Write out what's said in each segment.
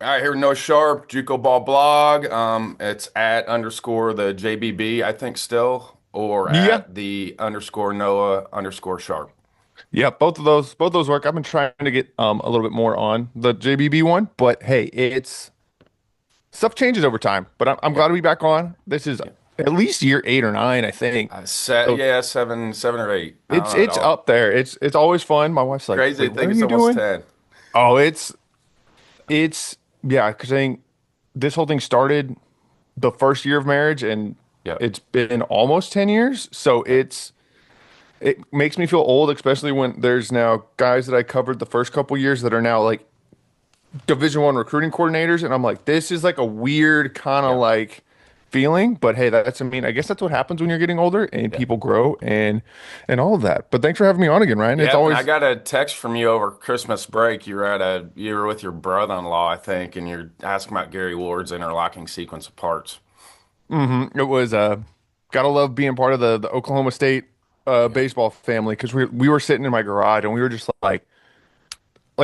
All right, here with No Sharp, JUCO Ball blog. It's at underscore the JBB, I think still, or Yeah, at the underscore Noah underscore Sharp. yeah, both those work. I've been trying to get a little bit more on the JBB one, but hey, it's stuff changes over time. But I'm glad Yep. to be back on. This is Yep. at least year 8 or 9, I think. So Yeah, seven or eight. I it's don't know. it's up there. It's always fun. My wife's like, Crazy "Wait, to what think are it's you almost doing?" 10. Oh, it's yeah, because I think this whole thing started the first year of marriage, and Yep. it's been almost 10 years. So Yep. it makes me feel old, especially when there's now guys that I covered the first couple years that are now like Division 1 recruiting coordinators, and I'm like, this is like a weird kind of Yep. like feeling. But hey, I mean, I guess that's what happens when you're getting older and Yep. people grow and all of that. But thanks for having me on again, Ryan. It's Yep. And I always got a text from you over Christmas break. You were with your brother-in-law, I think, and you're asking about Gary Ward's interlocking sequence of parts. it was gotta love being part of the Oklahoma State Yep. baseball family because we were sitting in my garage and we were just like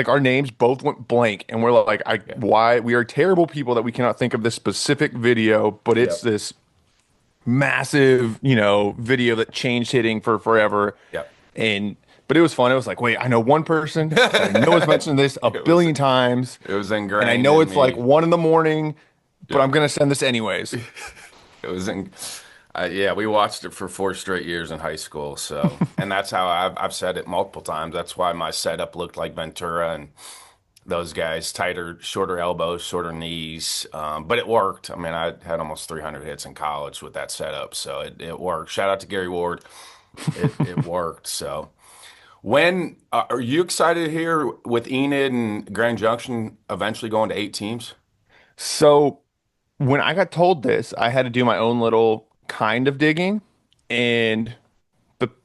our names both went blank and we're like I Yep. why we are terrible people that we cannot think of this specific video, but it's Yep. this massive, video that changed hitting for forever. Yep. And but it was fun. It was like, wait, I know one person that I know has mentioned this a It was billion times, it was and I ingrained know in it's like me. 1 in the morning, but Yep. I'm gonna send this anyways. It was in, yeah, we watched it for 4 straight years in high school. So, and that's how I've said it multiple times. That's why my setup looked like Ventura and those guys, tighter, shorter elbows, shorter knees. But it worked. I mean, I had almost 300 hits in college with that setup. So it worked. Shout out to Gary Ward. It worked. So when are you excited here with Enid and Grand Junction eventually going to 8 teams? So when I got told this, I had to do my own little kind of digging, and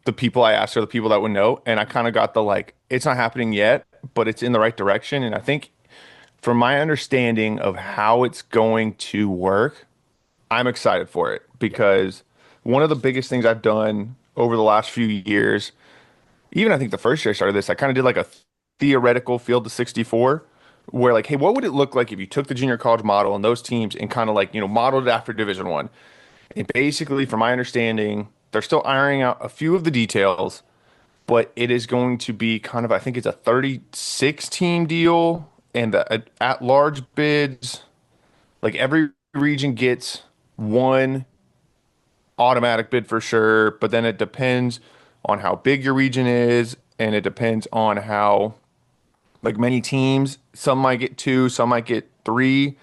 the people I asked are the people that would know, and I kind of got the like, it's not happening yet, but it's in the right direction, and I think from my understanding of how it's going to work, I'm excited for it Yep. because one of the biggest things I've done over the last few years, even I think the first year I started this, I kind of did like a theoretical field to 64 where like, hey, what would it look like if you took the junior college model and those teams and kind of like, modeled it after Division 1? And basically, from my understanding, they're still ironing out a few of the details, but it is going to be kind of, I think it's a 36 team deal and the at large bids, like every region gets one automatic bid for sure, but then it depends on how big your region is, and it depends on how like many teams. Some might get two, some might get three,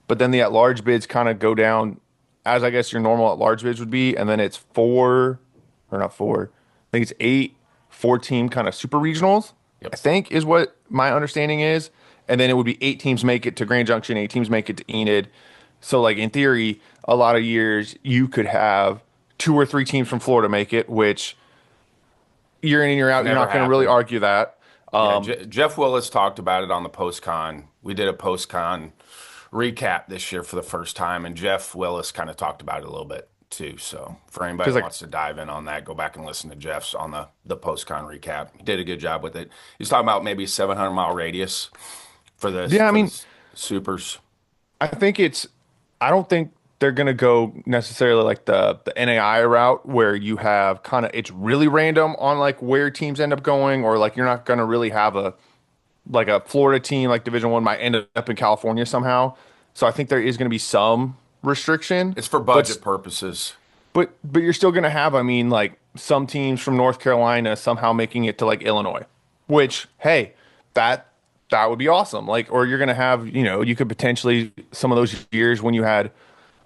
but then the at large bids kind of go down as I guess your normal at large bids would be, and then it's four or not four. I think it's eight, 4 team kind of super regionals. I Yep. think is what my understanding is, and then it would be 8 teams make it to Grand Junction, 8 teams make it to Enid. So like in theory, a lot of years you could have 2 or 3 teams from Florida make it, which year in and year out, you're Never not going to really happened. argue that. Yeah, Jeff Willis talked about it on the post-con. We did a post-con recap this year for the first time, and Jeff Willis kind of talked about it a little bit too. So for anybody Because that like wants to dive in on that, go back and listen to Jeff's on the post-con recap. He did a good job with it. He's talking about maybe 700-mile radius for the yeah, I for mean, the supers. I think it's. I don't think they're gonna go necessarily like the NAI route where you have kind of it's really random on like where teams end up going, or like you're not gonna really have a like a Florida team like Division 1 might end up in California somehow. So I think there is gonna be some restriction, It's for but budget purposes. but you're still gonna have, I mean, like some teams from North Carolina somehow making it to like Illinois, which hey, that that would be awesome. Like, or you're gonna have, you could potentially some of those years when you had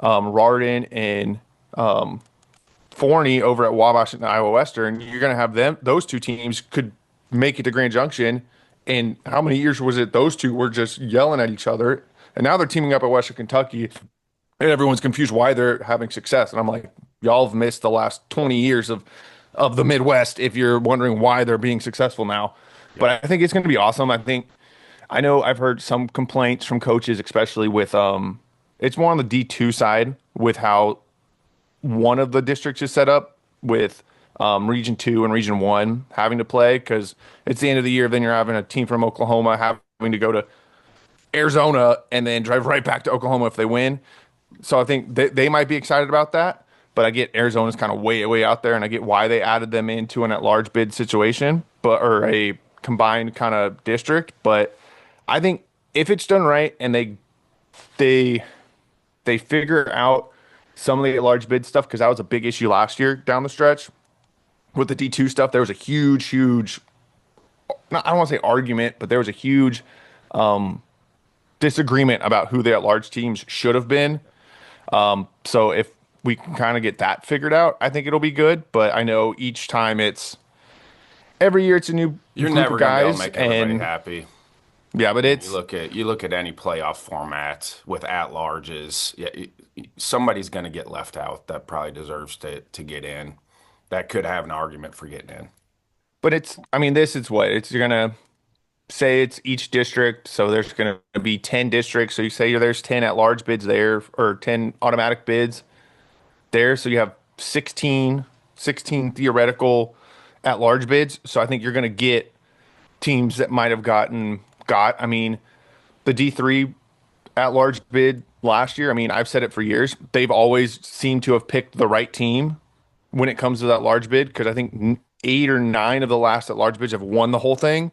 Rardin and Forney over at Wabash and Iowa Western, you're gonna have those 2 teams could make it to Grand Junction. And how many years was it those two were just yelling at each other? And now they're teaming up at Western Kentucky and everyone's confused why they're having success. And I'm like, y'all have missed the last 20 years of the Midwest if you're wondering why they're being successful now. Yep. But I think it's going to be awesome. I know I've heard some complaints from coaches, especially with it's more on the D2 side with how one of the districts is set up with Region 2 and Region 1 having to play because it's the end of the year. Then you're having a team from Oklahoma having to go to Arizona and then drive right back to Oklahoma if they win. So I think they might be excited about that. But I get Arizona's kind of way, way out there, and I get why they added them into an at-large bid situation, but or a combined kind of district. But I think if it's done right and they they figure out some of the at-large bid stuff, because that was a big issue last year down the stretch with the D2 stuff. There was a huge, huge, I don't want to say argument, but there was a huge disagreement about who the at-large teams should have been. So if we can kind of get that figured out, I think it'll be good. But I know each time every year it's a new You're group never of gonna be able to guys, make everybody and happy. yeah, but You it's look at any playoff format with at larges. Yeah, somebody's going to get left out that probably deserves to get in. That could have an argument for getting in. but it's I mean this is what it's you're gonna say it's each district, so there's gonna be 10 districts. So you say there's 10 at-large bids there or 10 automatic bids there, so you have 16 theoretical at-large bids. So I think you're gonna get teams that might have I mean, the D3 at large bid last year. I mean, I've said it for years. They've always seemed to have picked the right team when it comes to that large bid, because I think 8 or 9 of the last at large bids have won the whole thing.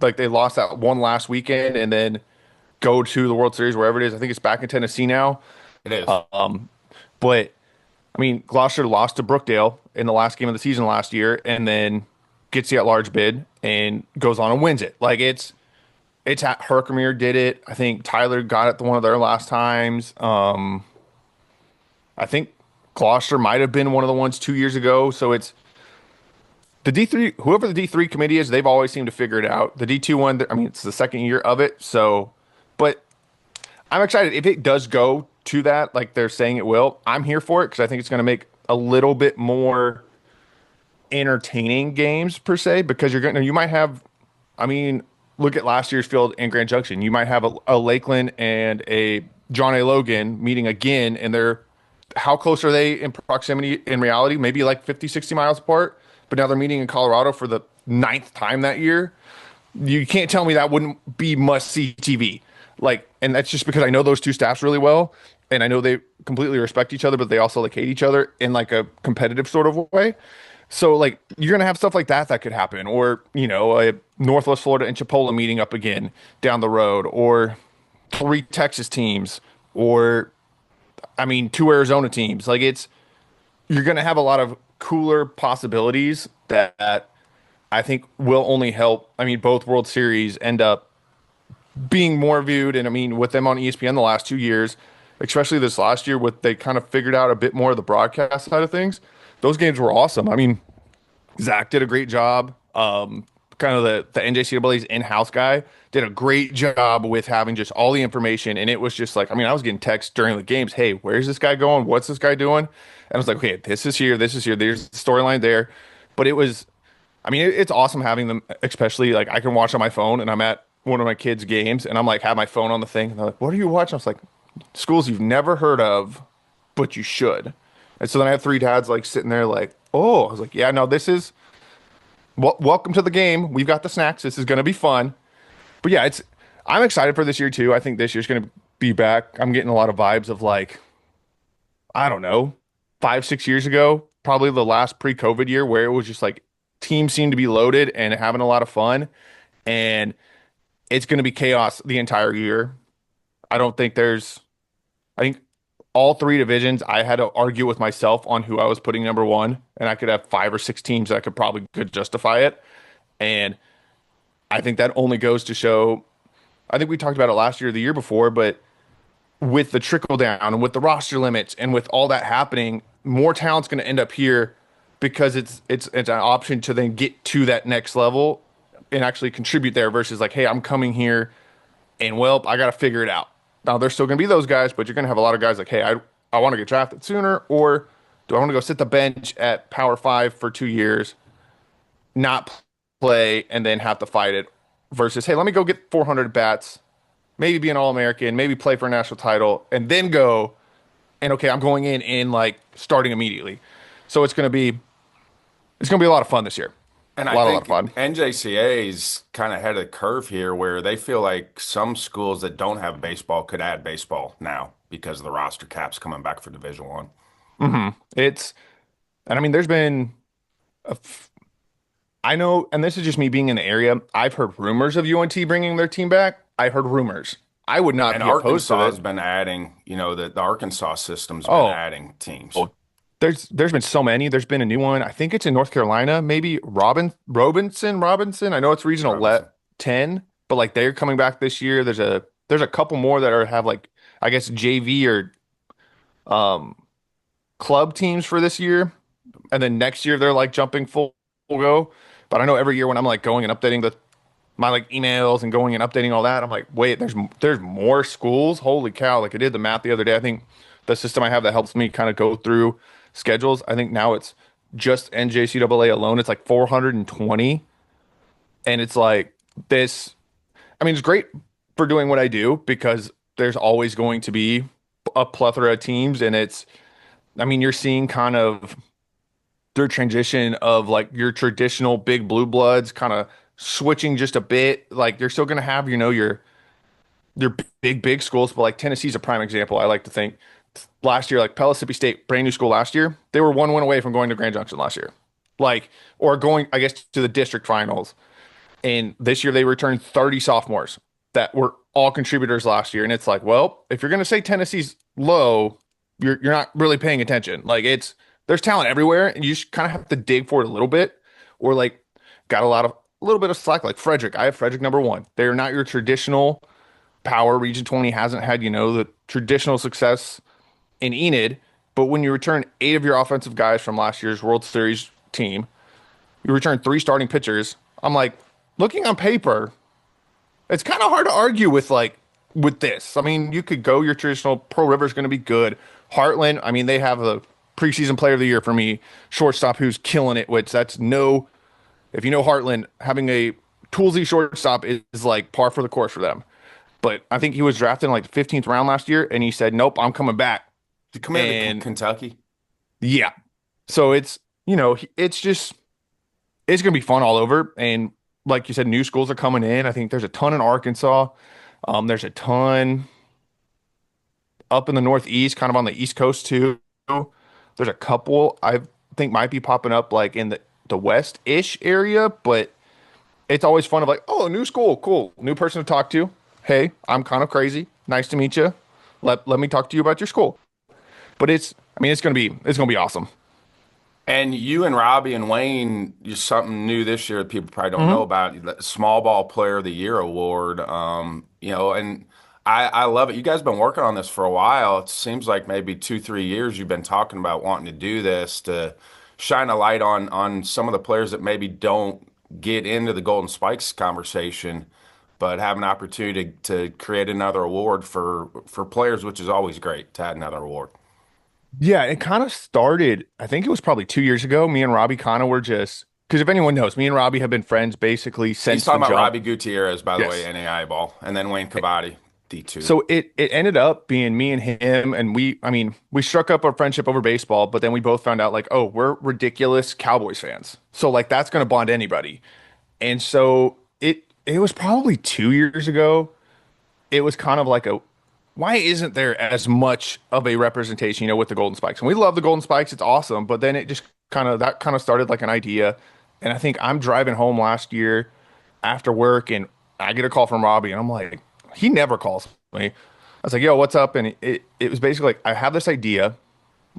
Like they lost that one last weekend and then go to the World Series wherever it is. I think it's back in Tennessee now. It is. But I mean, Gloucester lost to Brookdale in the last game of the season last year, and then gets the at large bid and goes on and wins it. Like it's at Herkimer did it. I think Tyler got it the one of their last times. I think Gloucester might have been one of the ones 2 years ago. So it's the D3, whoever the D3 committee is, they've always seemed to figure it out. The D2 one, I mean, it's the second year of it. So, but I'm excited if it does go to that, like they're saying it will. I'm here for it because I think it's going to make a little bit more entertaining games per se, because you might have, I mean, look at last year's field in Grand Junction. You might have a Lakeland and a John A. Logan meeting again, and they're how close are they in proximity in reality? Maybe like 50, 60 miles apart, but now they're meeting in Colorado for the 9th time that year. You can't tell me that wouldn't be must-see TV. Like, and that's just because I know those two staffs really well, and I know they completely respect each other, but they also like hate each other in like a competitive sort of way. So like you're gonna have stuff like that could happen, or a Northwest Florida and Chipola meeting up again down the road, or 3 Texas teams, or I mean 2 Arizona teams. Like you're gonna have a lot of cooler possibilities that I think will only help. I mean, both World Series end up being more viewed, and I mean with them on ESPN the last 2 years, especially this last year, with they kind of figured out a bit more of the broadcast side of things. Those games were awesome. I mean, Zach did a great job. Kind of the NJCAA's in-house guy did a great job with having just all the information. And it was just like, I mean, I was getting texts during the games. Hey, where's this guy going? What's this guy doing? And I was like, okay, this is here. This is here. There's the storyline there. But it was, I mean, it's awesome having them, especially like I can watch on my phone, and I'm at one of my kids' games and I'm like, have my phone on the thing. And they're like, what are you watching? I was like, schools you've never heard of, but you should. And so then I had 3 dads like sitting there like, oh, I was like, yeah, no, this is welcome to the game. We've got the snacks. This is going to be fun. But yeah, I'm excited for this year too. I think this year's going to be back. I'm getting a lot of vibes of like, I don't know, 5, 6 years ago, probably the last pre-COVID year, where it was just like teams seemed to be loaded and having a lot of fun. And it's going to be chaos the entire year. I think all 3 divisions, I had to argue with myself on who I was putting number 1, and I could have 5 or 6 teams that could justify it. And I think that only goes to show, I think we talked about it last year or the year before, but with the trickle down and with the roster limits and with all that happening, more talent's going to end up here because it's an option to then get to that next level and actually contribute there versus like, hey, I'm coming here and well, I got to figure it out. Now, there's still going to be those guys, but you're going to have a lot of guys like, hey, I want to get drafted sooner, or do I want to go sit the bench at Power 5 for 2 years, not play, and then have to fight it, versus, hey, let me go get 400 bats, maybe be an All-American, maybe play for a national title, and then go, and okay, I'm going in like starting immediately. So it's going to be a lot of fun this year. And A I lot of think fun. NJCAA's kind of ahead of the curve here, where they feel like some schools that don't have baseball could add baseball now because of the roster caps coming back for Division One. It's, and I mean, there's been, I know, and this is just me being in the area. I've heard rumors of UNT bringing their team back. I heard rumors. I would not And be opposed to Arkansas has it. been adding, the Arkansas system's been Oh, adding teams. oh, there's been so many. There's been a new one. I think it's in North Carolina, maybe Robinson. I know it's regional Robinson. 10, but like they're coming back this year. There's a couple more that are have like I guess JV or um club teams for this year, and then next year they're like jumping full go. But I know every year when I'm like going and updating my like emails and going and updating all that, I'm like, wait, there's more schools. Holy cow! Like I did the math the other day. I think the system I have that helps me kind of go through schedules. I think now it's just NJCAA alone. It's like 420, and it's like this. I mean, it's great for doing what I do because there's always going to be a plethora of teams, and it's. I mean, you're seeing kind of their transition of like your traditional big blue bloods kind of switching just a bit. Like you're still going to have, your big schools, but like Tennessee's a prime example. I like to think last year, like Pellissippi State, brand new school last year, they were one win away from going to Grand Junction last year. Like, or going, I guess, to the district finals. And this year they returned 30 sophomores that were all contributors last year. And it's like, well, if you're going to say Tennessee's low, you're not really paying attention. Like there's talent everywhere, and you just kind of have to dig for it a little bit, or like got a little bit of slack. Like Frederick, I have Frederick number one. They are not your traditional power. Region 20 hasn't had the traditional success in Enid, but when you return eight of your offensive guys from last year's World Series team, you return three starting pitchers. I'm like, looking on paper, it's kind of hard to argue with this. I mean, you could go your traditional Pearl River's going to be good. Heartland, I mean, they have a preseason player of the year for me, shortstop who's killing it, which that's no, if you know Heartland, having a toolsy shortstop is like par for the course for them. But I think he was drafted in like the 15th round last year, and he said, nope, I'm coming back. Did you come out of And Kentucky? yeah, so it's just, it's going to be fun all over. And like you said, new schools are coming in. I think there's a ton in Arkansas. There's a ton up in the Northeast, kind of on the East Coast too. There's a couple I think might be popping up like in the West-ish area, but it's always fun of like, oh, a new school, cool, new person to talk to. Hey, I'm kind of crazy. Nice to meet you. Let me talk to you about your school. But I mean, it's gonna be awesome. And you and Robbie and Wayne, you're something new this year that people probably don't know Hmm. about. The Small Ball Player of the Year award. And I love it. You guys have been working on this for a while. It seems like maybe 2, 3 years you've been talking about wanting to do this to shine a light on some of the players that maybe don't get into the Golden Spikes conversation, but have an opportunity to create another award for players, which is always great to add another award. Yeah, it kind of started, I think it was probably 2 years ago. Me and Robbie kind of were just, because if anyone knows, me and Robbie have been friends basically He's since the talking about jump. Robbie Gutierrez, by the way, Yes. NAI ball, and then Wayne Cavadi, D2. So it ended up being me and him, and I mean, we struck up a friendship over baseball, but then we both found out like, oh, we're ridiculous Cowboys fans. So like that's gonna bond anybody. And so it was probably 2 years ago. It was kind of like why isn't there as much of a representation, with the Golden Spikes? And we love the Golden Spikes, it's awesome. But then it just kind of started like an idea. And I think I'm driving home last year after work, and I get a call from Robbie, and I'm like, he never calls me. I was like, yo, what's up? And it was basically like, I have this idea.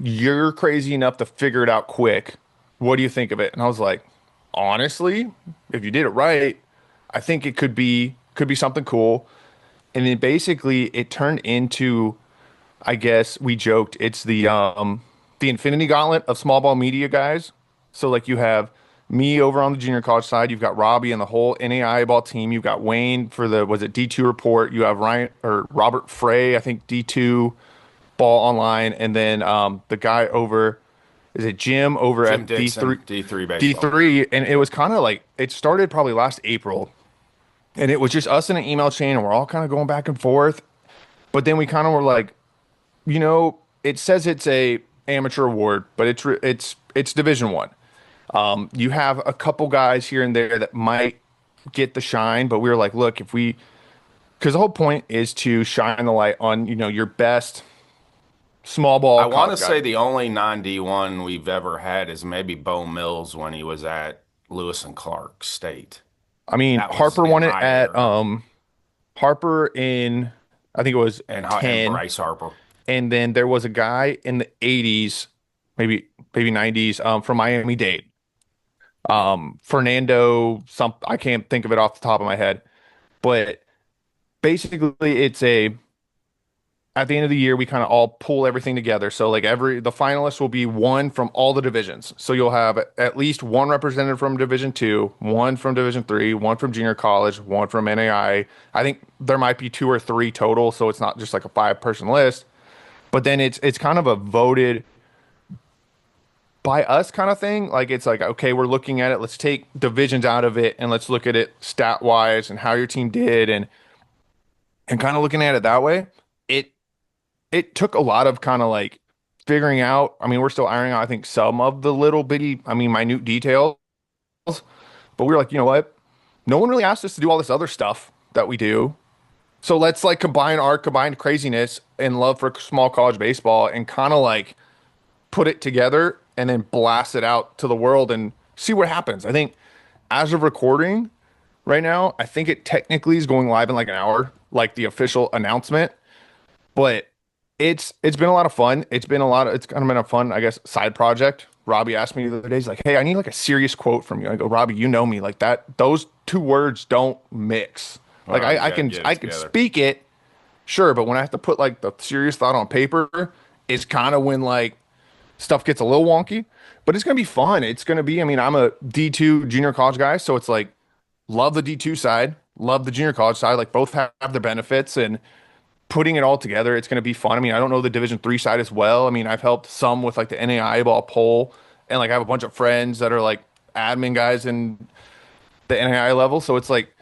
You're crazy enough to figure it out quick. What do you think of it? And I was like, honestly, if you did it right, I think it could be something cool. And then basically it turned into, I guess we joked, it's the Infinity Gauntlet of small ball media guys. So like you have me over on the junior college side, you've got Robbie and the whole NAIA ball team, you've got Wayne for the was it D2 report, you have Ryan or Robert Frey, I think D2 ball online, and then the guy over, is it Jim over Jim at D3 Dixon, D3 baseball. D3, and it was kind of like it started probably last April, and it was just us in an email chain, and we're all kind of going back and forth. But then we kind of were like, it says it's a amateur award, but it's Division 1. You have a couple guys here and there that might get the shine, but we were like, look, if we, because the whole point is to shine the light on, your best small I ball want to college guy. say the only non-D1 we've ever had is maybe Bo Mills when he was at Lewis and Clark State. I mean, That was Harper in won it my at era. Harper in, I think it was And 10, Bryce Harper. and then there was a guy in the 80s, maybe 90s, from Miami-Dade. Fernando, some I can't think of it off the top of my head, but basically it's a at the end of the year we kind of all pull everything together. So like the finalists will be one from all the divisions. So you'll have at least one representative from Division Two, one from Division Three, one from junior college, one from NAI. I think there might be two or three total, so it's not just like a 5-person list. But then it's kind of a voted by us kind of thing. Like it's like, okay, we're looking at it. Let's take divisions out of it and let's look at it stat wise and how your team did and kind of looking at it that way. It it took a lot of kind of like figuring out. I mean, we're still ironing out, I think, some of the little bitty, I mean, minute details. But we were like, you know what? No one really asked us to do all this other stuff that we do. So let's like combine our combined craziness and love for small college baseball and kind of like put it together and then blast it out to the world and see what happens. I think as of recording right now, I think it technically is going live in like an hour, like the official announcement. But it's been a lot of fun. It's kind of been a fun, I guess, side project. Robbie asked me the other day, he's like, "Hey, I need like a serious quote from you." I go, "Robbie, you know me, like that. Those two words don't mix. All Like right, you I gotta can get it I can together. speak it, sure, but when I have to put like the serious thought on paper, it's kind of when like stuff gets a little wonky, but it's gonna be fun. It's gonna be. I mean, I'm a D2 junior college guy, so it's like love the D2 side, love the junior college side. Like both have their benefits, and putting it all together, it's gonna be fun. I mean, I don't know the Division 3 side as well. I mean, I've helped some with like the NAI ball poll, and like I have a bunch of friends that are like admin guys in the NAI level. So it's like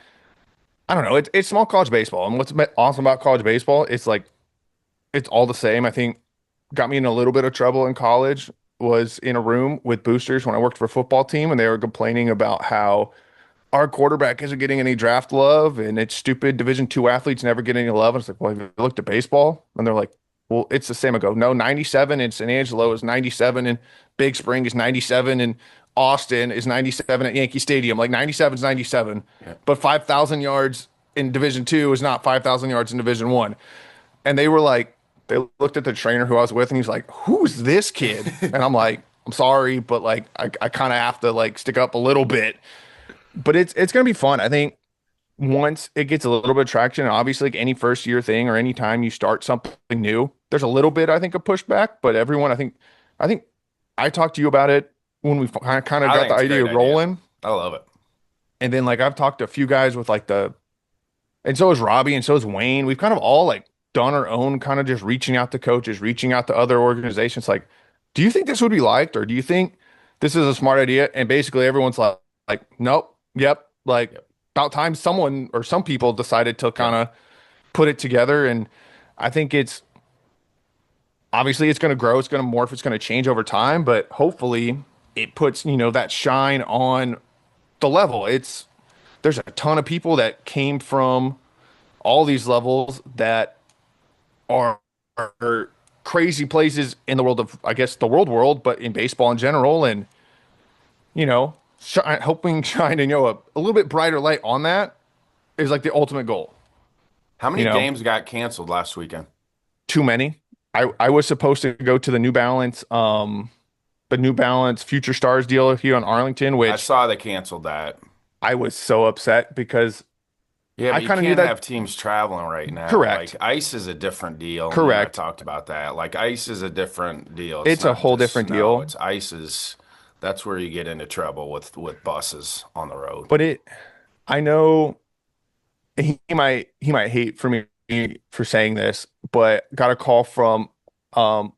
I don't know. It's small college baseball, and what's awesome about college baseball, it's like it's all the same. I think got me in a little bit of trouble in college was in a room with boosters when I worked for a football team, and they were complaining about how our quarterback isn't getting any draft love, and it's stupid. Division 2 athletes never get any love. And it's like, well, have you looked at baseball? And they're like, well, it's the same. I go, no, 97 in San Angelo is 97, and Big Spring is 97, and Austin is 97 at Yankee Stadium. Like 97 is 97, Yeah. but 5,000 yards in Division 2 is not 5,000 yards in Division 1. And they were like, they looked at the trainer who I was with, and he's like, "Who's this kid?" And I'm like, "I'm sorry, but like, I kind of have to like stick up a little bit." But it's gonna be fun. I think once it gets a little bit of traction, and obviously like any first year thing or any time you start something new, there's a little bit I think of pushback. But everyone, I think I talked to you about it when we kind of I got think the it's a idea great idea. rolling, I love it. and then like I've talked to a few guys with like and so is Robbie, and so is Wayne. We've kind of all like done our own kind of just reaching out to coaches, reaching out to other organizations. Like, do you think this would be liked, or do you think this is a smart idea? And basically everyone's like, nope, yep, like Yep. about time someone or some people decided to Yeah. kind of put it together. And I think it's obviously it's going to grow, it's going to morph, it's going to change over time, but hopefully it puts, that shine on the level. There's a ton of people that came from all these levels that are, are crazy places in the world of, I guess, the world, but in baseball in general. And, helping shine, a little bit brighter light on that is like the ultimate goal. How You many know, games got canceled last weekend? too many. I was supposed to go to the New Balance Future Stars deal here in Arlington, I which saw they canceled that. I was so upset because Yeah, I but you kind of knew can't have that. teams traveling right now. Like Correct. ice is a different deal. Me and I Correct. talked about that. Like ice is a different deal. It's It's a not whole just different snow. deal. It's ice is that's where you get into trouble with buses on the road. But I know he might hate for me for saying this, but got a call from um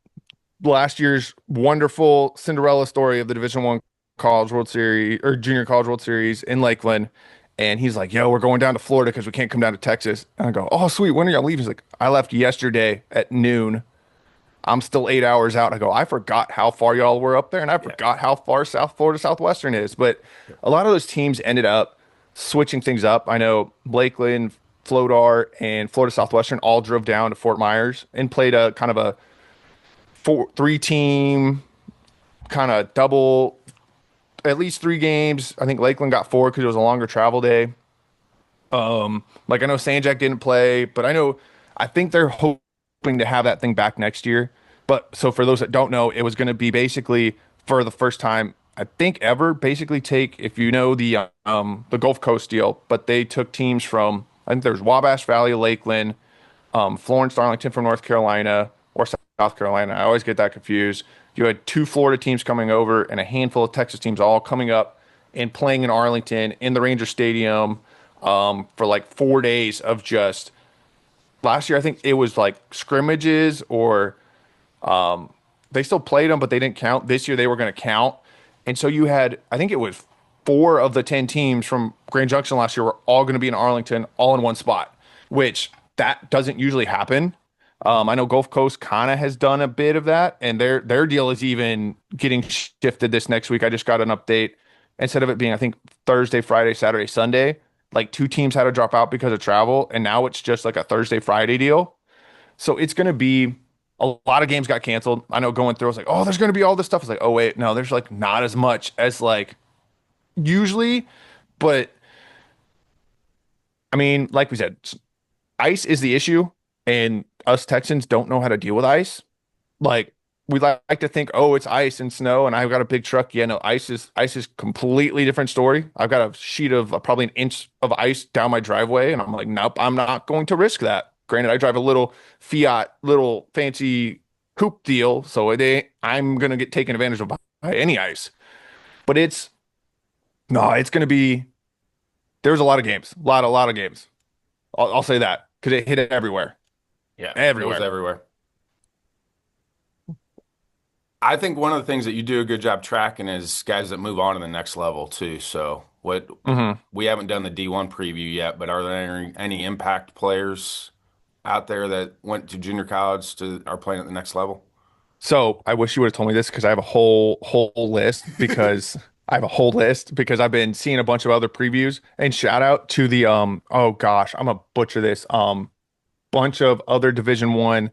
last year's wonderful Cinderella story of the Division 1 College World Series or Junior College World Series in Lakeland. And he's like, "Yo, we're going down to Florida because we can't come down to Texas." And I go, "Oh, sweet. When are y'all leaving?" He's like, "I left yesterday at noon." I'm still 8 hours out. I go, I forgot how far y'all were up there, and I Yeah. forgot how far South Florida Southwestern is. But a lot of those teams ended up switching things up. I know Lakeland, Flodar, and Florida Southwestern all drove down to Fort Myers and played a kind of a three team kind of double, at least 3 games. I think Lakeland got 4 because it was a longer travel day. Like I know Sanjak didn't play, but I think they're hoping to have that thing back next year. But so for those that don't know, it was going to be basically for the first time I think ever basically take if you know the Gulf Coast deal, but they took teams from I think there's Wabash Valley, Lakeland, Florence Darlington from North Carolina or South Carolina. I always get that confused. You had 2 Florida teams coming over and a handful of Texas teams all coming up and playing in Arlington in the Ranger Stadium for like 4 days of just last year. I think it was like scrimmages or they still played them, but they didn't count. This year they were going to count. And so you had, I think it was 4 of the 10 teams from Grand Junction last year were all going to be in Arlington all in one spot, which that doesn't usually happen. I know Gulf Coast kind of has done a bit of that, and their deal is even getting shifted this next week. I just got an update. Instead of it being, I think, Thursday, Friday, Saturday, Sunday, like 2 teams had to drop out because of travel, and now it's just like a Thursday, Friday deal. So it's going to be a lot of games got canceled. I know going through, I was like, oh, there's going to be all this stuff. It's like, oh, wait, no, there's like not as much as like usually. But I mean, like we said, ice is the issue, and us Texans don't know how to deal with ice. Like we like to think, oh, it's ice and snow, and I've got a big truck. Yeah, no, ice is completely different story. I've got a sheet of probably an inch of ice down my driveway, and I'm like, nope, I'm not going to risk that. Granted, I drive a little Fiat, little fancy coupe deal, so I'm gonna get taken advantage of by any ice. But it's no, it's gonna be. There's a lot of games, a lot of games. I'll say that because it hit it everywhere, Yeah. It was everywhere. everywhere. I think one of the things that you do a good job tracking is guys that move on to the next level too. So what hmm we haven't done the D1 preview yet, but are there any impact players out there that went to junior college to are playing at the next level? So I wish you would have told me this because I have a whole list because I have a whole list because I've been seeing a bunch of other previews and shout out to the oh gosh, I'm gonna butcher this bunch of other Division 1.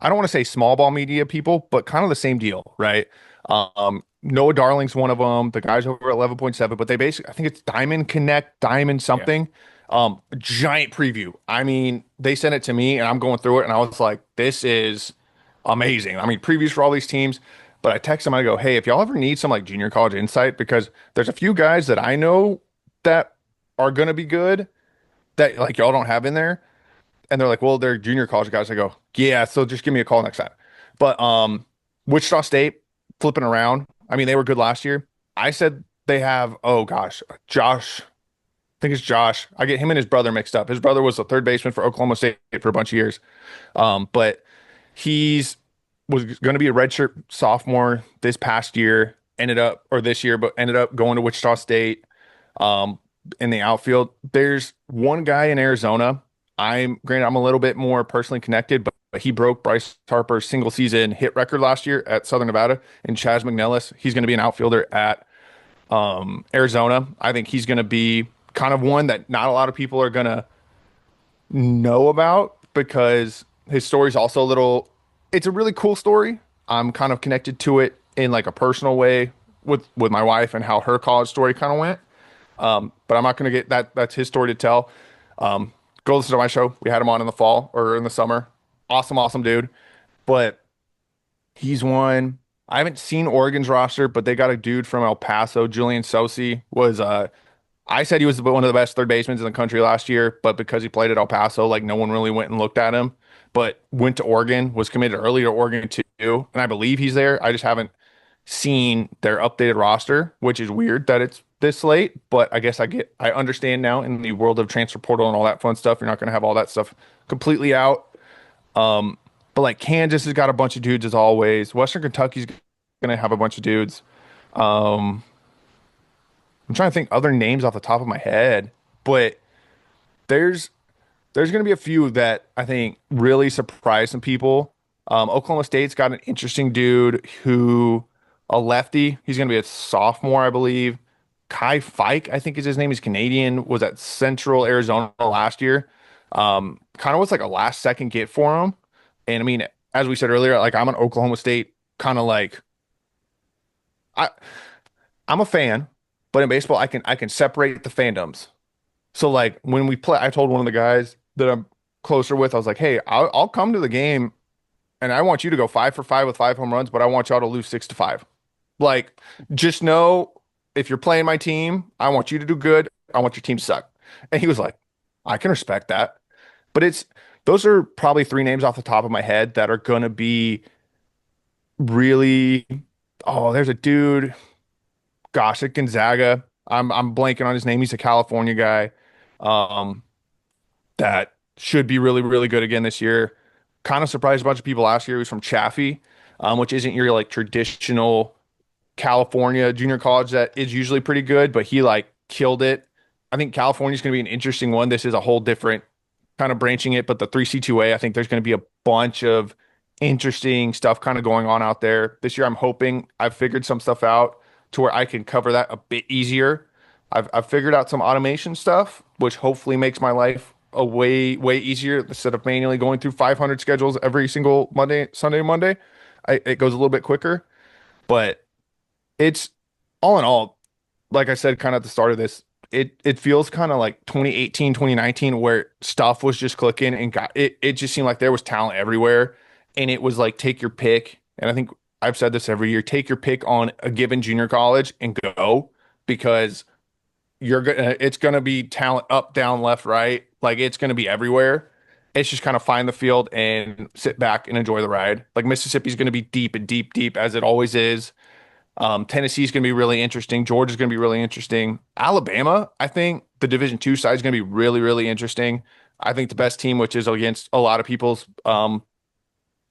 I don't want to say small ball media people, but kind of the same deal, right? Noah Darling's one of them. The guys over at 11.7, but they basically, I think it's Diamond Connect, Diamond Yeah. something. Giant preview. I mean, they sent it to me and I'm going through it and I was like, this is amazing. I mean, previews for all these teams. But I text them, I go, hey, if y'all ever need some like junior college insight, because there's a few guys that I know that are going to be good that like y'all don't have in there and they're like, well, they're junior college guys. I go, yeah, so just give me a call next time. But Wichita State flipping around. I mean, they were good last year. I said they have, oh gosh, Josh. I think it's Josh. I get him and his brother mixed up. His brother was a third baseman for Oklahoma State for a bunch of years. But he's was going to be a redshirt sophomore this past year, ended up or this year, but ended up going to Wichita State. Um, in the outfield, there's one guy in Arizona. I'm a little bit more personally connected, but he broke Bryce Harper's single season hit record last year at Southern Nevada. And Chaz McNellis, he's going to be an outfielder at Arizona. I think he's going to be kind of one that not a lot of people are going to know about because his story's also a little. It's a really cool story. I'm kind of connected to it in like a personal way with my wife and how her college story kind of went. But I'm not going to get that. That's his story to tell. Go listen to my show. We had him on in the fall or in the summer. Awesome, awesome dude. But he's one. I haven't seen Oregon's roster, but they got a dude from El Paso. Julian Sosi was. I said he was one of the best third basemen in the country last year, but because he played at El Paso, like no one really went and looked at him. But went to Oregon, was committed early to Oregon too, and I believe he's there. I just haven't seen their updated roster, which is weird that it's this late, but I guess I understand now in the world of transfer portal and all that fun stuff. You're not going to have all that stuff completely out. But like Kansas has got a bunch of dudes as always. Western Kentucky's going to have a bunch of dudes. Um, I'm trying to think other names off the top of my head, but there's there's going to be a few that I think really surprise some people. Oklahoma State's got an interesting dude who a lefty. He's going to be a sophomore, I believe. Kai Fike, I think is his name. He's Canadian. Was at Central Arizona last year. Kind of was like a last second get for him. And I mean, as we said earlier, like I'm an Oklahoma State kind of like I I'm a fan, but in baseball I can separate the fandoms. So like when we play, I told one of the guys that I'm closer with, I was like, hey, I'll come to the game and I want you to go 5 for 5 with 5 home runs, but I want y'all to lose 6-5. Like, just know if you're playing my team, I want you to do good. I want your team to suck. And he was like, I can respect that. But those are probably three names off the top of my head that are gonna be really. Oh, there's a dude, gosh, at Gonzaga. I'm blanking on his name. He's a California guy. Um, that should be really, really good again this year. Kind of surprised a bunch of people last year. He was from Chaffee, which isn't your like traditional California junior college that is usually pretty good, but he like killed it. I think California's going to be an interesting one. This is a whole different kind of branching it, but the 3C2A, I think there's going to be a bunch of interesting stuff kind of going on out there. This year, I'm hoping I've figured some stuff out to where I can cover that a bit easier. I've figured out some automation stuff, which hopefully makes my life a way easier instead of manually going through 500 schedules every single Monday, Sunday, Monday. It goes a little bit quicker, but it's all in all, like I said, kind of at the start of this, it feels kind of like 2018, 2019, where stuff was just clicking and it just seemed like there was talent everywhere. And it was like, take your pick. And I think I've said this every year, take your pick on a given junior college and go because it's gonna be talent up, down, left, right. Like it's gonna be everywhere. It's just kind of find the field and sit back and enjoy the ride. Like Mississippi's gonna be deep and deep, deep as it always is. Tennessee's going to be really interesting. Georgia's going to be really interesting. Alabama, I think the Division two side is going to be really, really interesting. I think the best team, which is against a lot of people's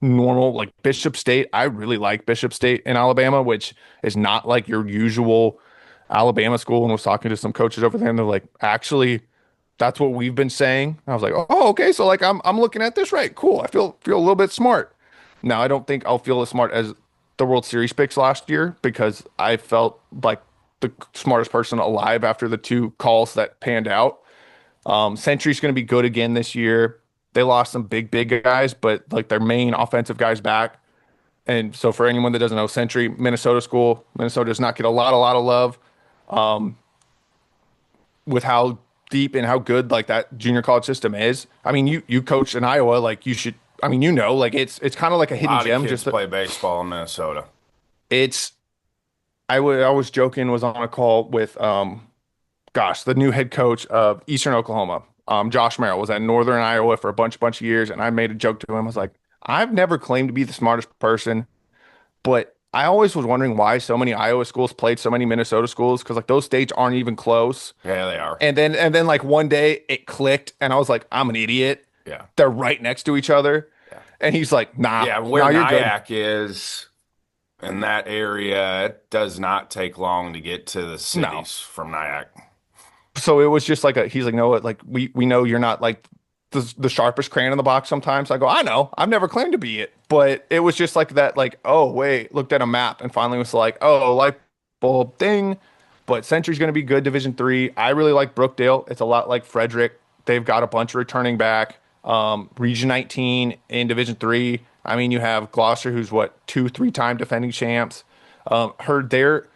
normal, like Bishop State. I really like Bishop State in Alabama, which is not like your usual Alabama school. And was talking to some coaches over there, and they're like, actually, that's what we've been saying. I was like, oh, okay. So like I'm looking at this right. Cool. I feel a little bit smart. Now I don't think I'll feel as smart as the World Series picks last year because I felt like the smartest person alive after the two calls that panned out. Century's going to be good again this year. They lost some big guys, but like their main offensive guys back. And so for anyone that doesn't know, Century, Minnesota school, Minnesota does not get a lot of love with how deep and how good like that junior college system is. I mean, you coached in Iowa, like you should. I mean, like it's kind of like a A hidden lot gem. of kids Just play baseball in Minnesota. it's I was joking, was on a call with gosh, the new head coach of Eastern Oklahoma. Josh Merrill was at Northern Iowa for a bunch of years, and I made a joke to him. I was like, I've never claimed to be the smartest person, but I always was wondering why so many Iowa schools played so many Minnesota schools because like those states aren't even close. Yeah, they are. And then like one day it clicked, and I was like, I'm an idiot. Yeah. They're right next to each other. Yeah. And he's like, Yeah, where nah, you're good. NYAC is in that area, it does not take long to get to the No. cities from NYAC. So it was just like he's like, no, like we know you're not like the sharpest crayon in the box sometimes. I go, I know, I've never claimed to be it, but it was just like that, like, oh wait, looked at a map and finally was like, oh, light bulb thing. But Century's going to be good Division three. I really like Brookdale. It's a lot like Frederick. They've got a bunch of returning back. Region 19 in Division three. I mean, you have Gloucester, who's what 2-3 time defending champs. Heard they're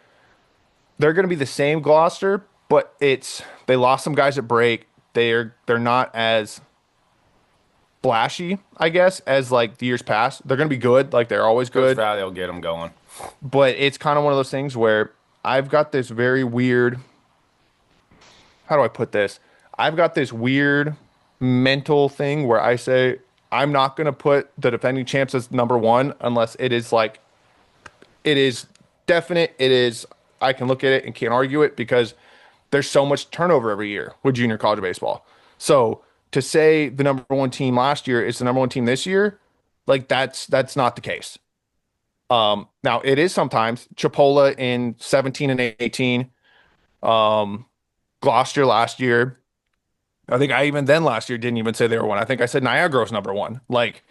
going to be the same Gloucester, but they lost some guys at break. They're not as flashy, I guess, as like the years past. They're going to be good, like they're always Coach good, Valley will get them going. but it's kind of one of those things where I've got this very weird, how do I put this? I've got this weird mental thing where I say I'm not going to put the defending champs as number one unless it is like it is definite. It is I can look at it and can't argue it because there's so much turnover every year with junior college baseball. So to say the number one team last year is the number one team this year, like that's not the case. Now it is sometimes Chipola in 17 and 18, Gloucester last year. I think I even then last year didn't even say they were one. I think I said Niagara was number one. Like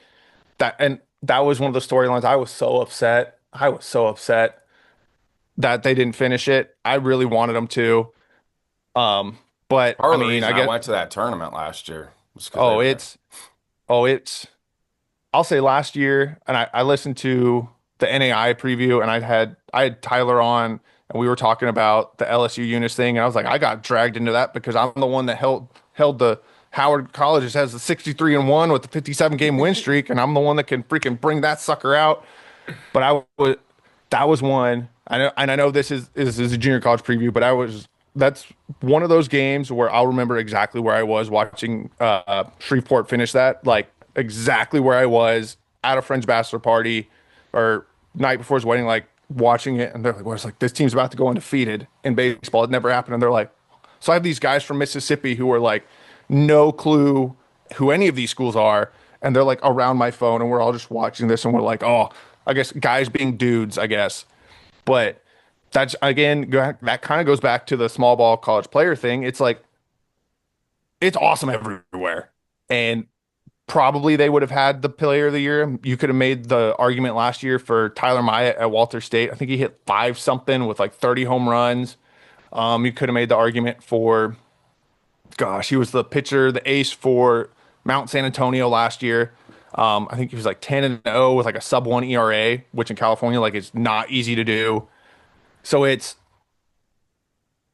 that, and that was one of the storylines. I was so upset. I was so upset that they didn't finish it. I really wanted them to. But Part I of the mean, reason I I guess, went to that tournament last year was because they oh, were there. it's, I'll say last year, and I listened to the NAI preview, and I had Tyler on, and we were talking about the LSU Eunice thing, and I was like, I got dragged into that because I'm the one that held the Howard College has the 63-1 with the 57 game win streak, and I'm the one that can freaking bring that sucker out. But I was that was one. I know, and I know this is a junior college preview, but that's one of those games where I'll remember exactly where I was watching Shreveport finish that, like exactly where I was at a friend's bachelor party or night before his wedding, like watching it, and they're like, "Well, it's like this team's about to go undefeated in baseball. It never happened." And they're like, so I have these guys from Mississippi who are like, no clue who any of these schools are, and they're like around my phone, and we're all just watching this, and we're like, oh, I guess guys being dudes, I guess. But that's again, that kind of goes back to the small ball college player thing. It's like it's awesome everywhere, and probably they would have had the player of the year. You could have made the argument last year for Tyler Myatt at Walter State. I think he hit five something with like 30 home runs. You could have made the argument for, gosh, he was the pitcher, the ace for Mount San Antonio last year. I think he was like 10-0 with like a sub one ERA, which in California, like it's not easy to do. So it's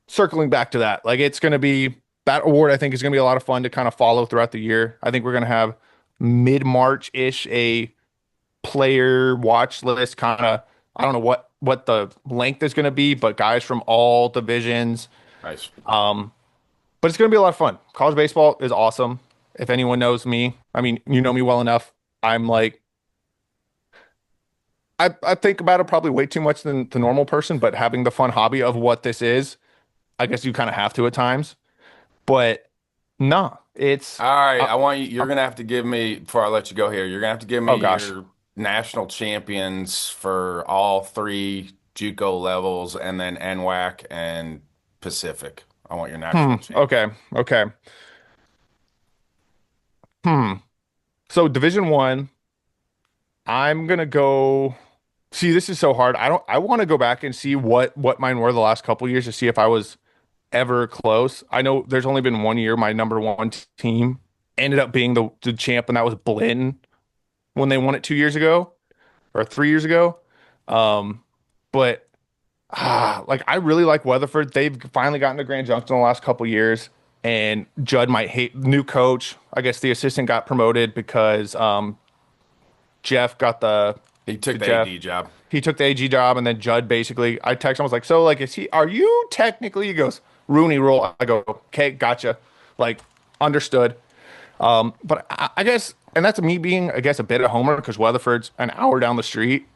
circling back to that. Like it's going to be that award, I think is going to be a lot of fun to kind of follow throughout the year. I think we're going to have mid-March ish a player watch list kind of. I don't know what the length is going to be, but guys from all divisions. Nice. But it's going to be a lot of fun. College baseball is awesome. If anyone knows me, I mean, you know me well enough. I'm like, I think about it probably way too much than the normal person, but having the fun hobby of what this is, I guess you kind of have to at times. But nah, it's, All right, uh, I want you. You're gonna have to give me before I let you go here. You're gonna have to give me oh gosh. your national champions for all three JUCO levels, and then NWAC and Pacific. I want your national champ. Okay. Okay. Hmm. So Division One, I'm gonna go. See, this is so hard. I want to go back and see what mine were the last couple years to see if I was ever close. I know there's only been one year my number one team ended up being the champ, and that was Blinton when they won it 2 years ago or 3 years ago. But like I really like Weatherford. They've finally gotten to Grand Junction the last couple years, and Judd might hate new coach. I guess the assistant got promoted because Jeff got He took the the Jeff. AD job. He took the AG job, and then Judd basically. I texted him. I was like, "So, like, is he? Are you technically?" He goes, "Rooney Rule." I go, "Okay, gotcha." Like, understood. But I guess, and that's me being, I guess, a bit of a homer because Weatherford's an hour down the street,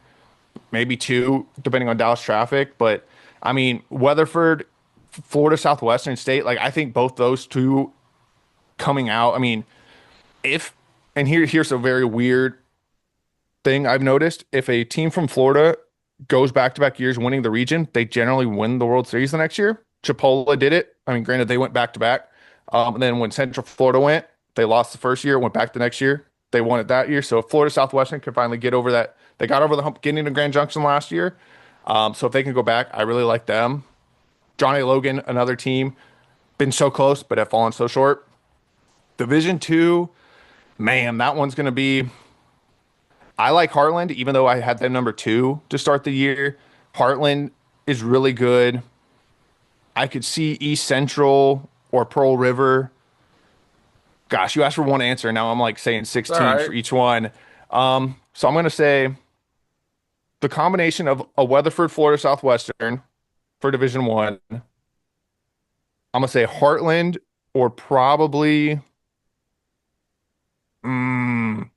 maybe two, depending on Dallas traffic. But I mean, Weatherford, Florida Southwestern State, like, I think both those two coming out. I mean, if and here's a very weird thing I've noticed. If a team from Florida goes back to back years winning the region, they generally win the World Series the next year. Chipola did it. I mean, granted, they went back to back. And then when Central Florida went, they lost the first year, went back the next year. They won it that year. So if Florida Southwestern could finally get over that, they got over the hump getting to Grand Junction last year. So if they can go back, I really like them. John A. Logan, another team, been so close, but have fallen so short. Division two, man, that one's going to be. I like Heartland, even though I had them number two to start the year. Heartland is really good. I could see East Central or Pearl River. Gosh, you asked for one answer. Now I'm like saying six It's all teams right. for each one. So I'm going to say the combination of a Weatherford, Florida Southwestern for Division One. I'm going to say Heartland or probably. Mm,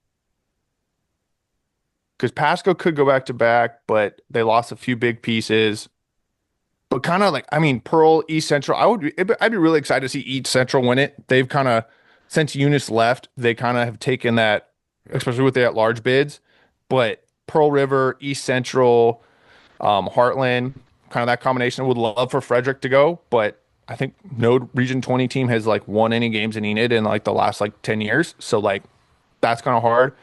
because Pasco could go back to back, but they lost a few big pieces. But kind of like, I mean, Pearl, East Central, I'd be really excited to see East Central win it. They've kind of, since Eunice left, they kind of have taken that, Yep. especially with the at large bids. But Pearl River, East Central, Heartland, kind of that combination. Would love for Frederick to go, but I think no Region 20 team has like won any games in Enid in like the last like 10 years. So like that's kind of hard.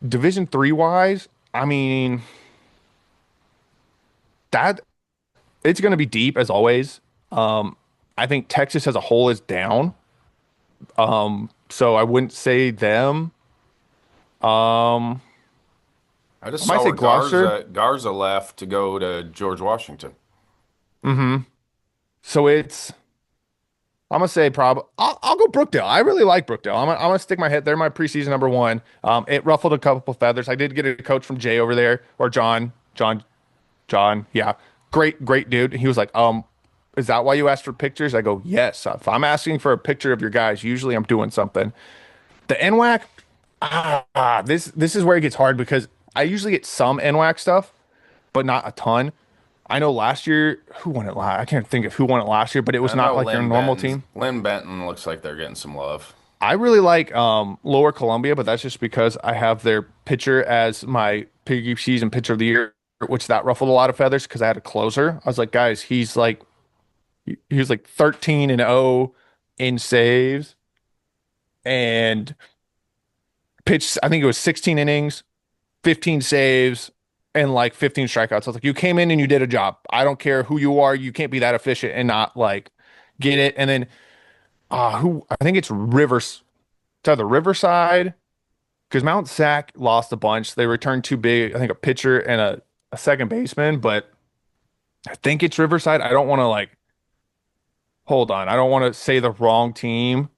Division 3 wise, I mean, that it's going to be deep as always. Um, I think Texas as a whole is down. So I wouldn't say them. Um, I just I might saw say where Gloucester. Garza left to go to George Washington. So I'm gonna say I'll go Brookdale. I really like Brookdale. I'm gonna stick my head. They're my preseason number one. It ruffled a couple feathers. I did get a coach from Jay over there or John. Yeah, great dude. He was like, is that why you asked for pictures? I go, yes. If I'm asking for a picture of your guys, usually I'm doing something. The NWAC, this is where it gets hard because I usually get some NWAC stuff, but not a ton. I know last year, who won it last? I can't think of who won it last year, but it was I not know like their normal team. Lynn Benton looks like they're getting some love. I really like Lower Columbia, but that's just because I have their pitcher as my piggy season pitcher of the year, which that ruffled a lot of feathers because I had a closer. I was like, guys, he was like 13 and 0 in saves and pitched, I think it was 16 innings, 15 saves, and like 15 strikeouts. I was like, you came in and you did a job. I don't care who you are. You can't be that efficient and not like get it. And then who I think it's either Riverside because Mount Sac lost a bunch. They returned too big, I think a pitcher and a second baseman, but I think it's Riverside. I don't want to like hold on. I don't want to say the wrong team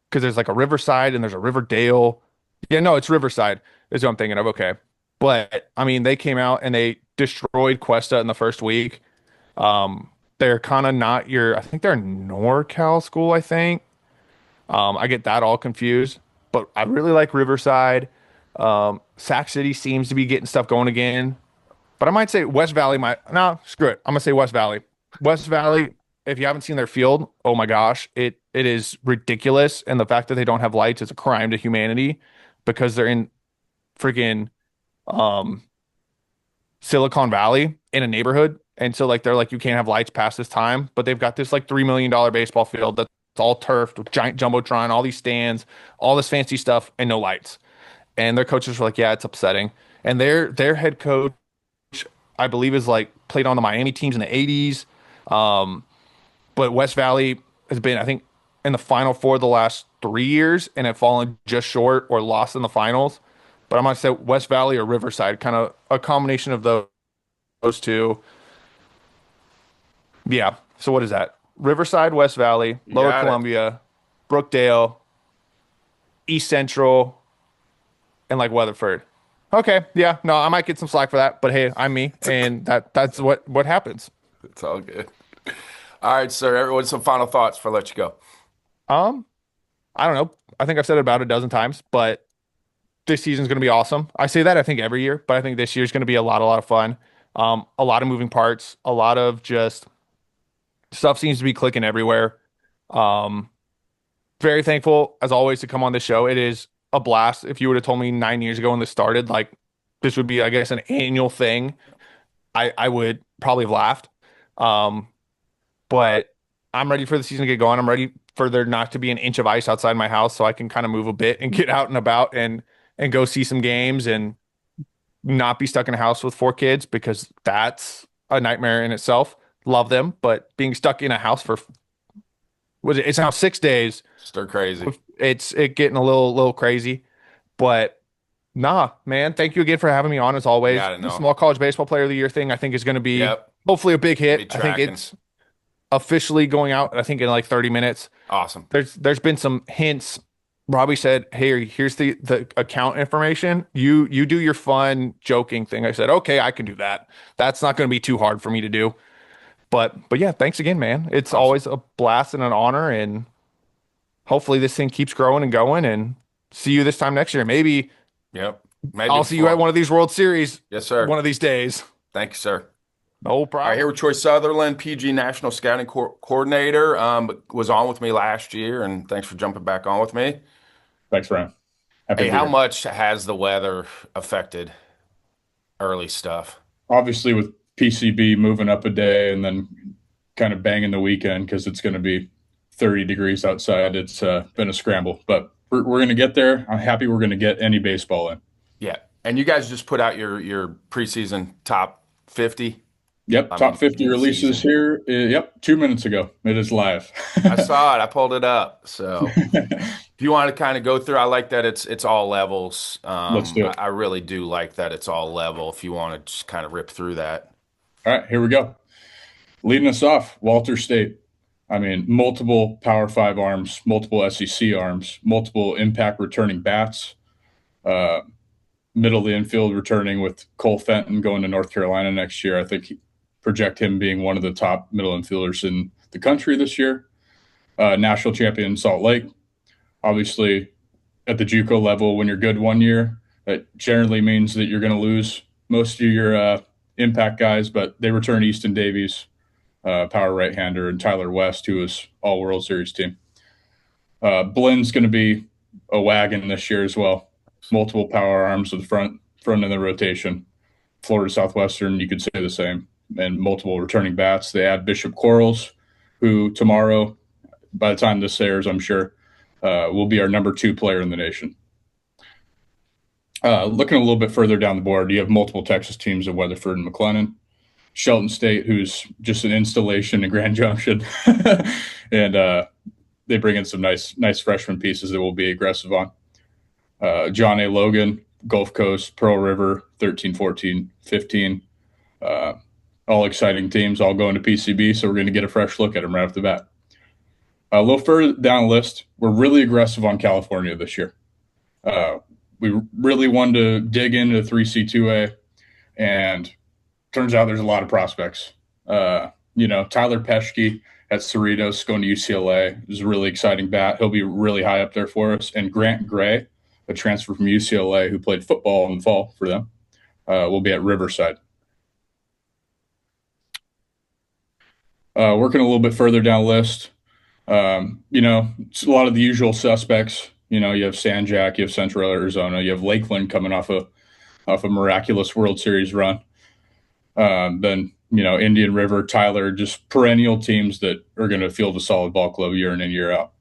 because there's like a Riverside and there's a Riverdale. Yeah, no, it's Riverside is what I'm thinking of. Okay. But I mean, they came out and they destroyed Cuesta in the first week. They're kind of not I think they're a NorCal school, I think. I get that all confused, but I really like Riverside. Sac City seems to be getting stuff going again, but I might say West Valley might, no, screw it. I'm gonna say West Valley. West Valley, if you haven't seen their field, oh my gosh, it is ridiculous. And the fact that they don't have lights is a crime to humanity because they're in freaking um Silicon Valley in a neighborhood. And so like they're like, you can't have lights past this time, but they've got this like $3 million baseball field that's all turfed with giant jumbotron, all these stands, all this fancy stuff, and no lights. And their coaches were like, yeah, it's upsetting. And their head coach, I believe, is like played on the Miami teams in the 80s. Um, but West Valley has been, I think, in the Final Four the last 3 years and have fallen just short or lost in the finals. But I'm gonna say West Valley or Riverside, kind of a combination of those two. Yeah. So what is that? Riverside, West Valley, You Lower got it. Columbia, Brookdale, East Central, and like Weatherford. Okay, yeah, no, I might get some slack for that, but hey, I'm me, and that's what happens. It's all good. All right, sir. Everyone, some final thoughts before I let you go. Um, I don't know. I think I've said it about a dozen times, but this season's going to be awesome. I say that I think every year, but I think this year's going to be a lot of fun. A lot of moving parts, a lot of just stuff seems to be clicking everywhere. Um, very thankful as always to come on this show. It is a blast. If you would have told me 9 years ago when this started, like this would be, I guess, an annual thing, I would probably have laughed. Um, but I'm ready for the season to get going. I'm ready for there not to be an inch of ice outside my house so I can kind of move a bit and get out and about and go see some games and not be stuck in a house with 4 kids because that's a nightmare in itself. Love them, but being stuck in a house for it's now 6 days. Stir crazy. It getting a little crazy, but nah, man. Thank you again for having me on as You always. got it. The No. small college baseball player of the year thing I think is going to be Yep. hopefully a big Be hit. I think tracking. it's officially going out. I think in like 30 minutes. Awesome. There's been some hints. Robbie said, "Hey, here's the account information. You do your fun joking thing." I said, "Okay, I can do that. That's not going to be too hard for me to do." But yeah, thanks again, man. It's Awesome. always a blast and an honor, and hopefully this thing keeps growing and going. And see you this time next year. Maybe Yep. Maybe I'll see you before. at one of these World Series Yes, sir. one of these days. Thank you, sir. No All right, here problem. with Troy Sutherland, PG National Scouting Coordinator. Was on with me last year, and thanks for jumping back on with me. Thanks, Ryan. Happy Hey, to be how here. much has the weather affected early stuff? Obviously, with PCB moving up a day and then kind of banging the weekend because it's going to be 30 degrees outside, it's been a scramble. But we're going to get there. I'm happy we're going to get any baseball in. Yeah, And you guys just put out your preseason top 50. Yep, I top mean, 50 releases mid-season. here. Yep, 2 minutes ago. It is live. I saw it. I pulled it up. So if you want to kind of go through, I like that it's all levels. Let's do it. I really do like that it's all level. If you want to just kind of rip through that. All right, here we go. Leading us off, Walter State. I mean, multiple Power 5 arms, multiple SEC arms, multiple impact returning bats. Middle of the infield returning with Cole Fenton going to North Carolina next year. I think project him being one of the top middle infielders in the country this year. National champion Salt Lake. Obviously, at the JUCO level, when you're good one year, that generally means that you're going to lose most of your impact guys, but they return Easton Davies, power right-hander, and Tyler West, who was all World Series team. Blynn's going to be a wagon this year as well. Multiple power arms with the front of the rotation. Florida Southwestern, you could say the same, and multiple returning bats. They add Bishop Quarles, who tomorrow, by the time this airs, I'm sure, will be our number 2 player in the nation. Looking a little bit further down the board, you have multiple Texas teams of Weatherford and McLennan. Shelton State, who's just an installation in Grand Junction. And they bring in some nice freshman pieces that we'll be aggressive on. John A. Logan, Gulf Coast, Pearl River, 13, 14, 15. All exciting teams, all going to PCB, so we're going to get a fresh look at them right off the bat. A little further down the list, we're really aggressive on California this year. We really wanted to dig into 3C2A, and turns out there's a lot of prospects. Tyler Peschke at Cerritos going to UCLA is a really exciting bat. He'll be really high up there for us. And Grant Gray, a transfer from UCLA who played football in the fall for them, will be at Riverside. Working a little bit further down the list, it's a lot of the usual suspects. You have Sanjak, you have Central Arizona, you have Lakeland coming off a miraculous World Series run. Then, Indian River, Tyler, just perennial teams that are going to field a solid ball club year in and year out.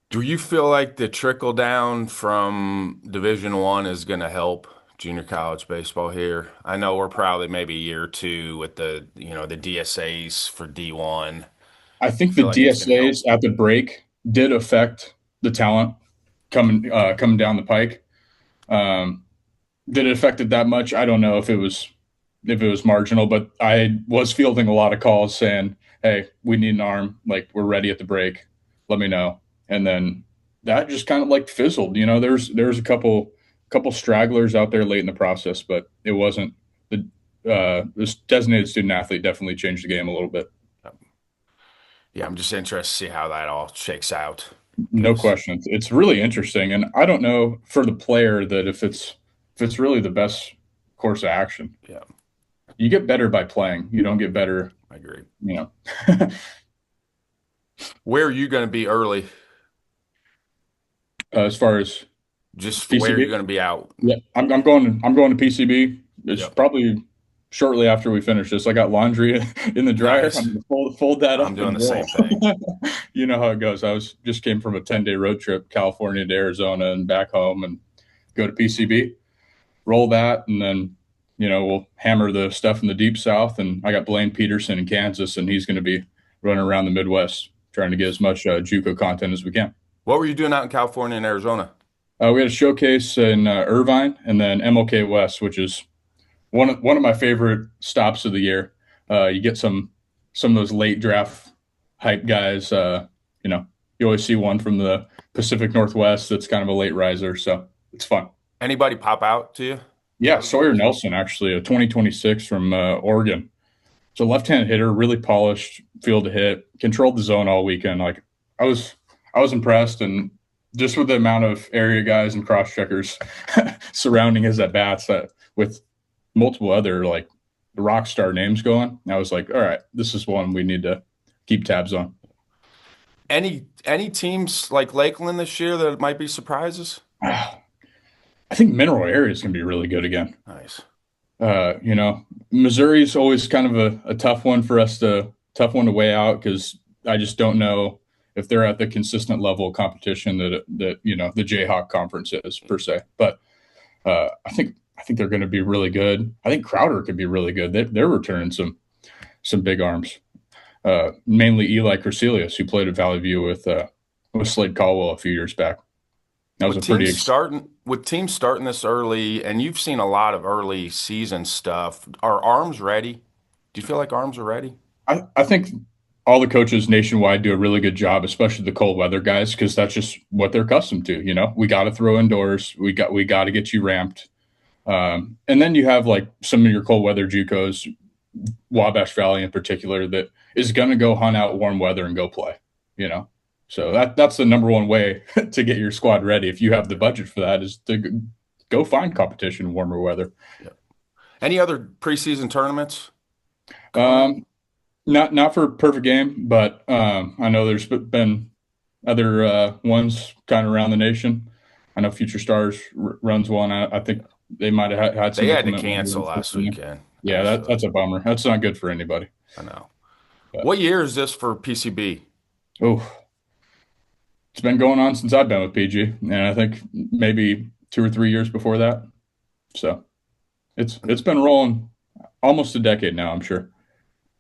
Do you feel like the trickle down from Division I is going to help junior college baseball here? I know we're probably maybe a year or two with the DSAs for D1. I think the DSAs at the break did affect the talent coming down the pike. Did it affect it that much? I don't know if it was marginal, but I was fielding a lot of calls saying, "Hey, we need an arm. Like, we're ready at the break. Let me know." And then that just kind of fizzled. There's a couple stragglers out there late in the process, but it wasn't this designated student athlete definitely changed the game a little bit. Yeah, I'm just interested to see how that all shakes out. No question. It's really interesting. And I don't know for the player that if it's really the best course of action. Yeah. You get better by playing. You don't get better. I agree. Where are you going to be early? As far as just PCB? Where you're going to be out? Yeah, I'm going to PCB. It's probably shortly after we finish this. I got laundry in the dryer. Nice. I'm going to fold that up. I'm doing the same thing. You know how it goes. Just came from a 10-day road trip, California to Arizona and back home, and go to PCB, roll that, and then we'll hammer the stuff in the deep south. And I got Blaine Peterson in Kansas, and he's going to be running around the Midwest trying to get as much JUCO content as we can. What were you doing out in California and Arizona? We had a showcase in Irvine, and then MLK West, which is one of my favorite stops of the year. You get some of those late draft hype guys. You always see one from the Pacific Northwest that's kind of a late riser, so it's fun. Anybody pop out to you? Yeah, Sawyer Nelson, actually, a 2026 from Oregon. It's a left-handed hitter, really polished, field to hit, controlled the zone all weekend. Like, I was impressed, and just with the amount of area guys and cross checkers surrounding his at bats, with multiple other rock star names going, I was like, all right, this is one we need to keep tabs on. Any teams like Lakeland this year that might be surprises? I think Mineral Area is going to be really good again. Nice. Missouri's always kind of a tough one for us tough one to weigh out, because I just don't know if they're at the consistent level of competition that the Jayhawk conference is per se. But I think they're going to be really good. I think Crowder could be really good. They're returning some big arms, mainly Eli Crecelius, who played at Valley View with Slade Caldwell a few years back. That was with teams starting this early, and you've seen a lot of early season stuff. Are arms ready? Do you feel like arms are ready? I think all the coaches nationwide do a really good job, especially the cold weather guys, because that's just what they're accustomed to. We got to throw indoors. We got to get you ramped. And then you have like some of your cold weather JUCOs, Wabash Valley in particular, that is going to go hunt out warm weather and go play. So that's the number one way to get your squad ready, if you have the budget for that, is to go find competition in warmer weather. Yeah. Any other preseason tournaments? Not for Perfect Game, but I know there's been other ones kind of around the nation. I know Future Stars runs one. I think they might have had some. They had to cancel last weekend. Yeah, that's a bummer. That's not good for anybody. I know. But what year is this for PCB? Oh, it's been going on since I've been with PG, and I think maybe 2 or 3 years before that. So it's been rolling almost a decade now, I'm sure.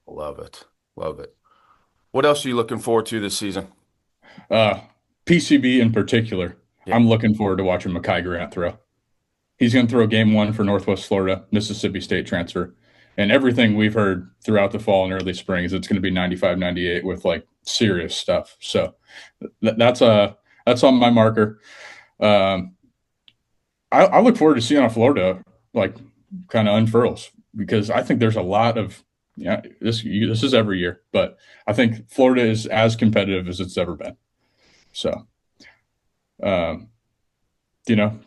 Love it. What else are you looking forward to this season? PCB in particular. Yeah. I'm looking forward to watching Mekhi Grant throw. He's going to throw game 1 for Northwest Florida, Mississippi State transfer. And everything we've heard throughout the fall and early spring is it's going to be 95, 98 with like serious stuff. So that's on my marker. I look forward to seeing how Florida like kind of unfurls, because I think there's a lot of, this is every year, but I think Florida is as competitive as it's ever been. So,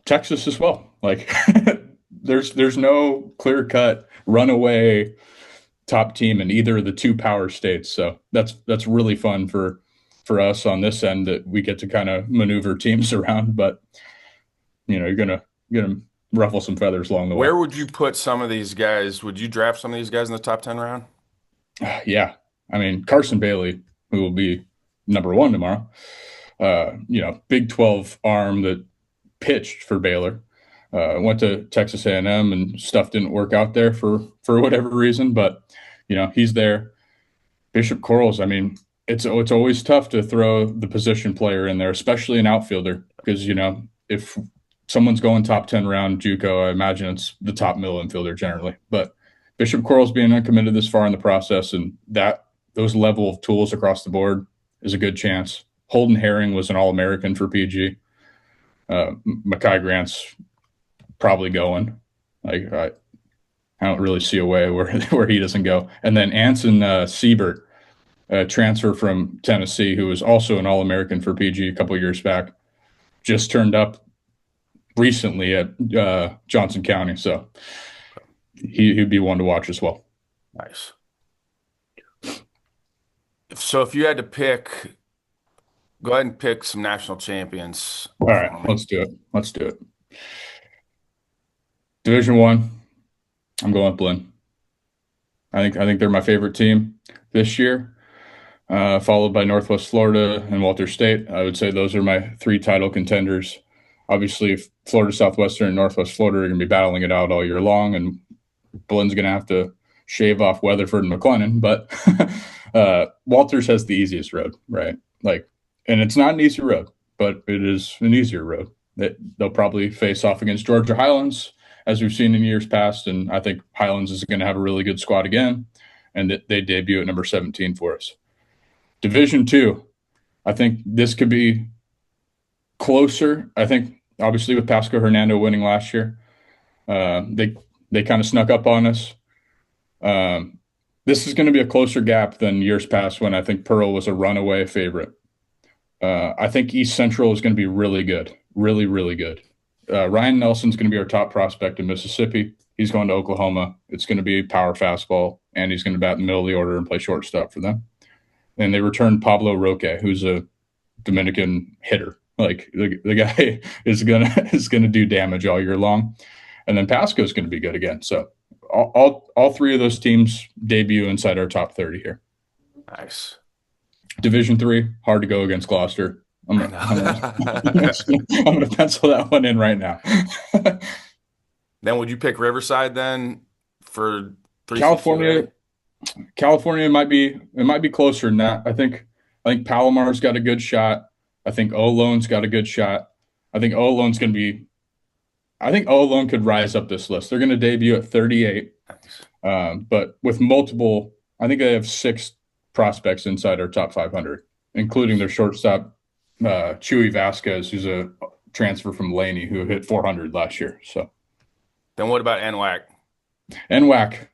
Texas as well. Like there's no clear cut runaway top team in either of the 2 power states. So that's really fun for us on this end, that we get to kind of maneuver teams around, but you're going to ruffle some feathers along the way. Where would you put some of these guys? Would you draft some of these guys in the top 10 round? Yeah. I mean, Carson Bailey, who will be number 1 tomorrow, Big 12 arm that pitched for Baylor, went to Texas A&M and stuff didn't work out there for whatever reason, but he's there. Bishop Corals, I mean, it's always tough to throw the position player in there, especially an outfielder, because if someone's going top 10 round JUCO, I imagine it's the top middle infielder generally. But Bishop Corals being uncommitted this far in the process, and those level of tools across the board is a good chance. Holden Herring was an All-American for PG. Mekhi Grant's probably going. Like I don't really see a way where he doesn't go. And then Anson Siebert, a transfer from Tennessee, who was also an All-American for PG a couple years back, just turned up recently at Johnson County. So he'd be one to watch as well. Nice. So if you had to pick, go ahead and pick some national champions. All right, let's do it. Division I, I'm going with Blinn. I think they're my favorite team this year, followed by Northwest Florida and Walters State. I would say those are my 3 title contenders. Obviously, Florida Southwestern and Northwest Florida are going to be battling it out all year long, and Blinn's going to have to shave off Weatherford and McLennan, but Walters has the easiest road, right? And it's not an easy road, but it is an easier road. They'll probably face off against Georgia Highlands, as we've seen in years past, and I think Highlands is going to have a really good squad again, and they debut at number 17 for us. Division II, I think this could be closer. I think, obviously, with Pasco Hernando winning last year, they kind of snuck up on us. This is going to be a closer gap than years past when I think Pearl was a runaway favorite. I think East Central is going to be really good, really, really good. Ryan Nelson's going to be our top prospect in Mississippi. He's going to Oklahoma. It's going to be power fastball, and he's going to bat in the middle of the order and play shortstop for them. And they returned Pablo Roque, who's a Dominican hitter. Like the guy is gonna do damage all year long. And then Pasco is going to be good again. So all 3 of those teams debut inside our top 30 here. Nice. Division III, hard to go against Gloucester. I'm gonna pencil that one in right now. Then would you pick Riverside then for 360? California might be closer than that. I think Palomar's got a good shot. I think Olone's got a good shot. I think Olone's going to be. I think Olone could rise up this list. They're going to debut at 38, but with multiple. I think they have 6 prospects inside our top 500, including their shortstop, Chewy Vasquez, who's a transfer from Laney, who hit 400 last year. So, then what about NWAC? NWAC,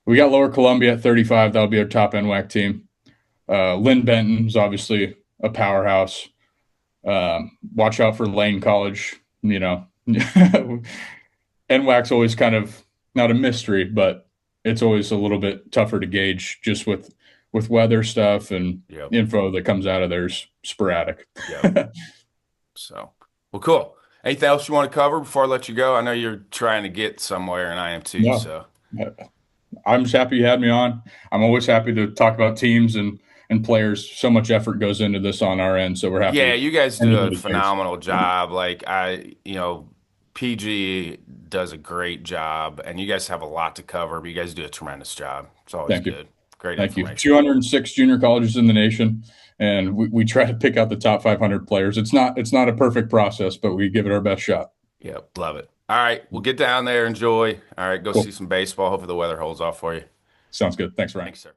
we got Lower Columbia at 35. That'll be our top NWAC team. Lynn Benton's obviously a powerhouse. Watch out for Lane College. NWAC's always kind of not a mystery, but it's always a little bit tougher to gauge just with weather stuff and info that comes out of there's sporadic. Yep. So, well, cool. Anything else you want to cover before I let you go? I know you're trying to get somewhere, and I am too. No. So, I'm just happy you had me on. I'm always happy to talk about teams and players. So much effort goes into this on our end, so we're happy. Yeah, you guys do a phenomenal job. Like PG does a great job, and you guys have a lot to cover, but you guys do a tremendous job. It's always good. Great information. Thank you. 206 junior colleges in the nation, and we try to pick out the top 500 players. It's not a perfect process, but we give it our best shot. Yep, love it. All right, we'll get down there, enjoy. All right, go see some baseball. Hopefully the weather holds off for you. Sounds good. Thanks, Ryan. Thanks, sir.